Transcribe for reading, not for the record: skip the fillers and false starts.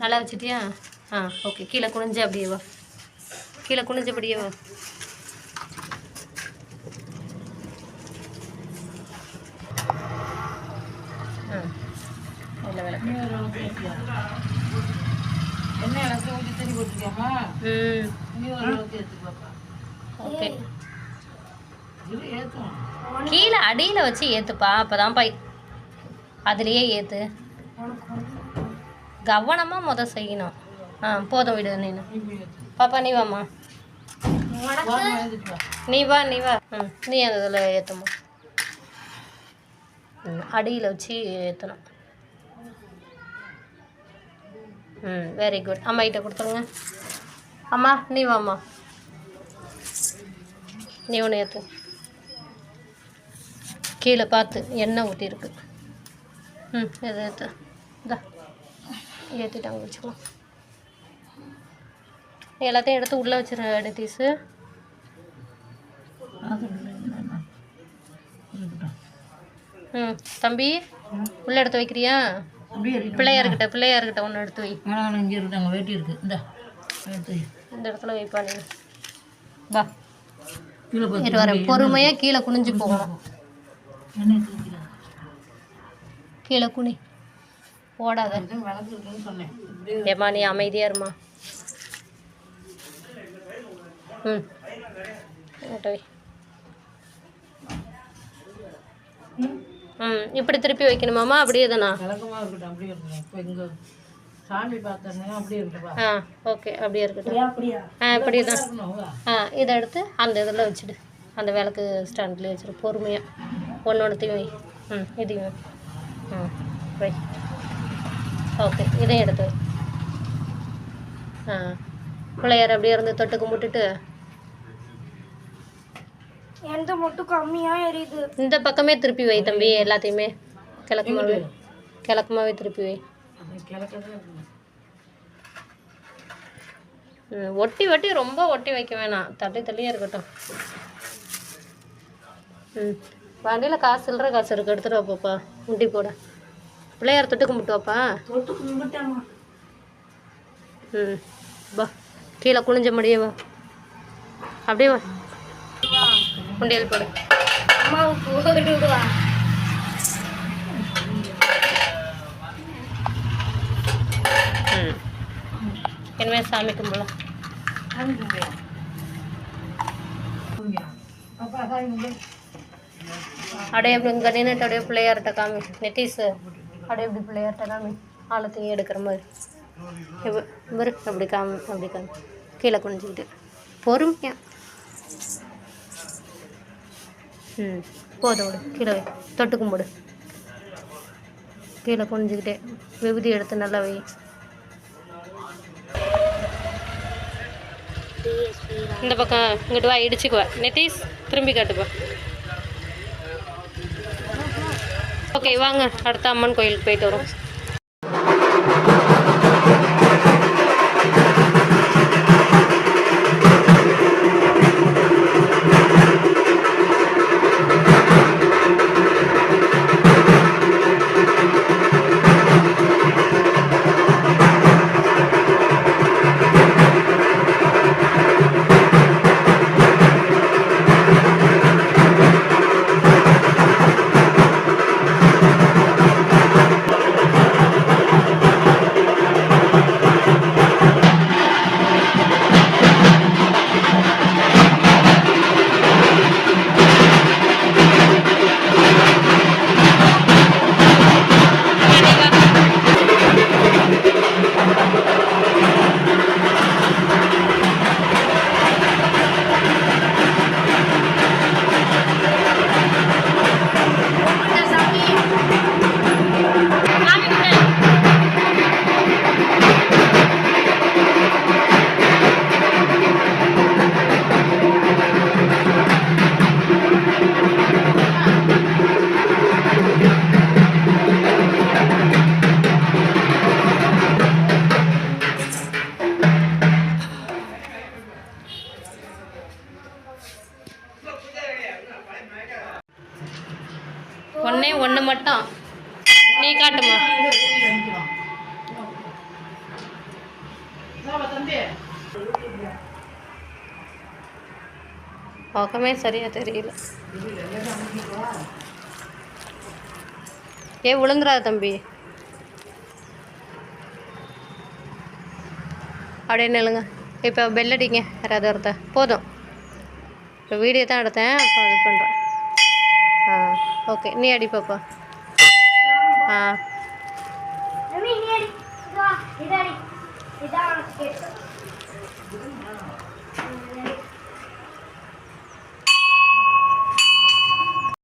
நல்லா வச்சுட்டியா? ஓகே. கீழே குனிஞ்சு அப்படியே வா. கீழே குனிஞ்சு அப்படியே வா. ஓகே. கீழே அடியில் வச்சு ஏற்றுப்பா, அப்போதான் அதுலேயே ஏற்று. கவனமாக செய்யணும். போதும் விடு. நீ பாப்பா நீ வாம்மா. நீ வா. நீ அந்த இதில் ஏற்றுமா. அடியில் வச்சு ஏற்றணும். Very good. அம்மா கிட்ட கொடுத்துருங்க. அம்மா நீ வாம்மா. நீ ஒன்று ஏற்று. கீழே பார்த்து எண்ணெய் ஊற்றிருக்கு. எதை ஏற்று. இதா ஏற்றிட்டாங்க வச்சுக்கலாம். எல்லாத்தையும் எடுத்து உள்ளே வச்சிரு நிதிஷு. தம்பி உள்ளே எடுத்து வைக்கிறியா? பிள்ளையார்கிட்ட ஒன்று எடுத்து வை. இங்கே இருக்காங்க, வேட்டி இருக்குது. இந்த இடத்துல வைப்பா. நீ வா. இது வர பொறுமையாக கீழே குனிஞ்சு போகணும். கீழே குனி ஓடாத. ஏம்மா நீ அமைதியாக இருமா. இப்படி திருப்பி வைக்கணுமாம்மா? அப்படியே தானா? ஓகே. அப்படியே இருக்கட்டும். இப்படியே தான். இதை எடுத்து அந்த இதில் வச்சுடு. அந்த விளக்கு ஸ்டாண்ட்லேயே வச்சுடு. பொறுமையாக ஒன்றொன்றுத்தையும் வை. இதையும் வை. ஓகே. இதையும் எடுத்து பிள்ளையார் அப்படியே இருந்து தொட்டு கும்பிட்டுட்டு. எந்த மட்டும் கம்மியாக எரியுது. இந்த பக்கமே திருப்பி வை தம்பி. எல்லாத்தையுமே கிழக்குமாவே திருப்பி வை. ஒட்டி ரொம்ப ஒட்டி வைக்க வேணாம். தள்ளியே இருக்கட்டும். வண்டியில் காசு சில்லற காசு இருக்கு, எடுத்துட்டு வாப்பாப்பா. முட்டி போட. பிள்ளையார் தொட்டு கும்பிட்டு வாப்பா. வா. கீழே குனிஞ்ச முடியே வா. அப்படியே வா. முண்டியல் போடு. இனிமே சாமி கும்பிடலாம். அப்படியே எப்படி இங்கே நின்றுட்டு அப்படியே பிள்ளையார்கிட்ட காமி. நிதிஷ் அப்படியே எப்படி பிள்ளையார்கிட்ட காமி. ஆழத்தையும் எடுக்கிற மாதிரி இவரு அப்படி காமி. கீழே குனிஞ்சிக்கிட்டு பொறுமையாக. போதும் விடு. கீழே வை. தொட்டு கும்பிடு. கீழே குனிஞ்சிக்கிட்டே விபூதி எடுத்து நல்லா வை. இந்த பக்கம் இங்கிட்டு வா. இடிச்சுக்குவா. நிதிஷ் திரும்பி காட்டுப்பா. ஓகே வாங்க, அடுத்த அம்மன் கோயிலுக்கு போயிட்டு வரோம். பக்கமே சரியாக தெரியல. ஏன் விழுந்துடாத தம்பி. அப்படியே நில்லுங்க. இப்போ பெல் அடிங்க யாராவது ஒருத்தர். போதும், இப்போ வீடியோ தான் எடுத்தேன், அப்புறம் இது பண்ணுறேன். ஓகே, நீ அடி பாப்பா. ரவி, நீ அடி. இதா, இதா அடி. இதா கேட்டு.